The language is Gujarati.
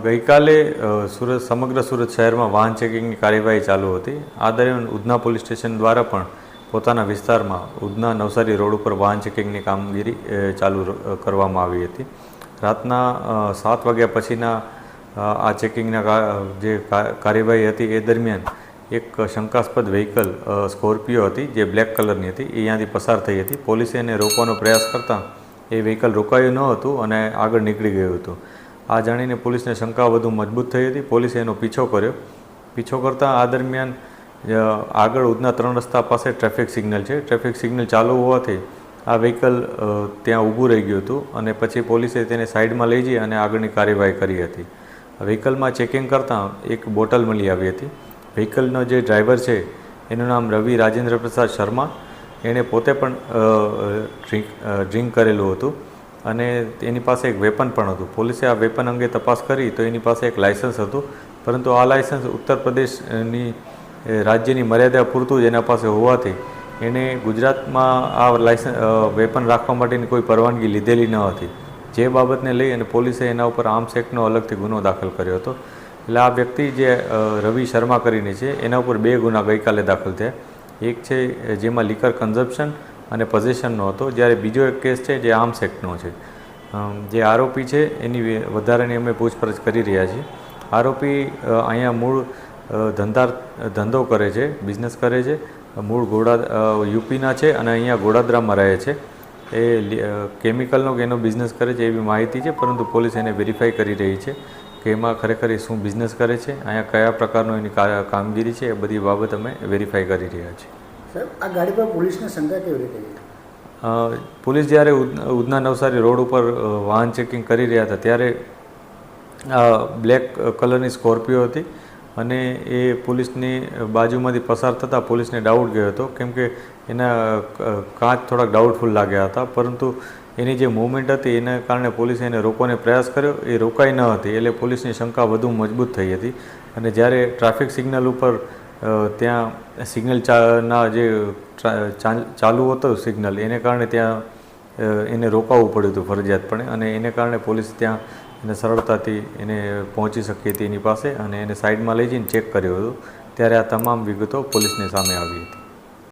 ગઈકાલે સુરત સમગ્ર સુરત શહેરમાં વાહન ચેકિંગની કાર્યવાહી ચાલુ હતી। આ દરમિયાન ઉધના પોલીસ સ્ટેશન દ્વારા પણ પોતાના વિસ્તારમાં ઉધના નવસારી રોડ ઉપર વાહન ચેકિંગની કામગીરી ચાલુ કરવામાં આવી હતી। રાતના 7 વાગ્યા પછીના આ ચેકિંગના જે કાર્યવાહી હતી એ દરમિયાન એક શંકાસ્પદ વ્હીકલ સ્કોર્પિયો હતી જે બ્લેક કલરની હતી, એ અહીંયાથી પસાર થઈ હતી। પોલીસે એને રોકવાનો પ્રયાસ કરતાં એ વ્હીકલ રોકાયું ન હતું અને આગળ નીકળી ગયું હતું। આ જાણીને પોલીસને શંકા વધુ મજબૂત થઈ હતી। પોલીસે એનો પીછો કર્યો। પીછો કરતાં આ દરમિયાન આગળ ઉધના 3 રસ્તા પાસે ટ્રાફિક સિગ્નલ છે, ટ્રાફિક સિગ્નલ ચાલુ હોવાથી આ વ્હીકલ ત્યાં ઊભું રહી ગયું હતું અને પછી પોલીસે તેને સાઈડમાં લઈ જઈ અને આગળની કાર્યવાહી કરી હતી। વ્હીકલમાં ચેકિંગ કરતાં એક બોટલ મળી આવી હતી। વ્હીકલનો જે ડ્રાઈવર છે એનું નામ રવિ રાજેન્દ્ર પ્રસાદ શર્મા, એણે પોતે પણ ડ્રિંક કરેલું હતું અને એની પાસે એક વેપન પણ હતું। પોલીસે આ વેપન અંગે તપાસ કરી તો એની પાસે એક લાયસન્સ હતું, પરંતુ આ લાયસન્સ ઉત્તર પ્રદેશની રાજ્યની મર્યાદા પૂરતું જ એના પાસે હોવાથી એણે ગુજરાતમાં આ લાયસન્સ વેપન રાખવા માટેની કોઈ પરવાનગી લીધેલી ન હતી, જે બાબતને લઈ અને પોલીસે એના ઉપર આર્મ્સ એક્ટનો અલગથી ગુનો દાખલ કર્યો હતો। એટલે આ વ્યક્તિ જે રવિ શર્મા કરીને છે એના ઉપર 2 ગુના ગઈકાલે દાખલ થયા। એક છે જેમાં લિકર કન્ઝમ્પશન અને પોઝેશનનો હતો, જ્યારે બીજો એક કેસ છે જે આર્મ્સ એક્ટનો છે। જે આરોપી છે એની વધારાની અમે પૂછપરછ કરી રહ્યા છીએ। આરોપી અહીંયા મૂળ ધંધો કરે છે, બિઝનેસ કરે છે, મૂળ યુપીના છે અને અહીંયા ગોડાદરામાં રહે છે। એ કેમિકલનો કે એનો બિઝનેસ કરે છે એવી માહિતી છે, પરંતુ પોલીસ એને વેરીફાઈ કરી રહી છે કે એમાં ખરેખર એ શું બિઝનેસ કરે છે, અહીંયા કયા પ્રકારનો એની કામગીરી છે, એ બધી બાબત અમે વેરીફાઈ કરી રહ્યા છીએ। સાહેબ, આ ગાડી પર પોલીસને શંકા કેવી રીતે? પોલીસ જ્યારે ઉધના નવસારી રોડ ઉપર વાહન ચેકિંગ કરી રહ્યા હતા ત્યારે બ્લેક કલરની સ્કોર્પિયો હતી અને એ પોલીસની બાજુમાંથી પસાર થતાં પોલીસને ડાઉટ ગયો હતો, કેમ કે એના કાચ થોડાક ડાઉટફુલ લાગ્યા હતા, પરંતુ એની જે મૂવમેન્ટ હતી એના કારણે પોલીસે એને રોકવાનો પ્રયાસ કર્યો, એ રોકાઈ ન હતી, એટલે પોલીસની શંકા વધુ મજબૂત થઈ હતી। અને જ્યારે ટ્રાફિક સિગ્નલ ઉપર ત્યાં સિગ્નલ ના જે ચાલુ હતું સિગ્નલ, એને કારણે ત્યાં એને રોકાવવું પડ્યું હતું ફરજિયાતપણે, અને એને કારણે પોલીસ ત્યાં એને સરળતાથી એને પહોંચી શકી હતી એની પાસે અને એને સાઈડમાં લઈ જઈને ચેક કર્યું હતું, ત્યારે આ તમામ વિગતો પોલીસની સામે આવી હતી।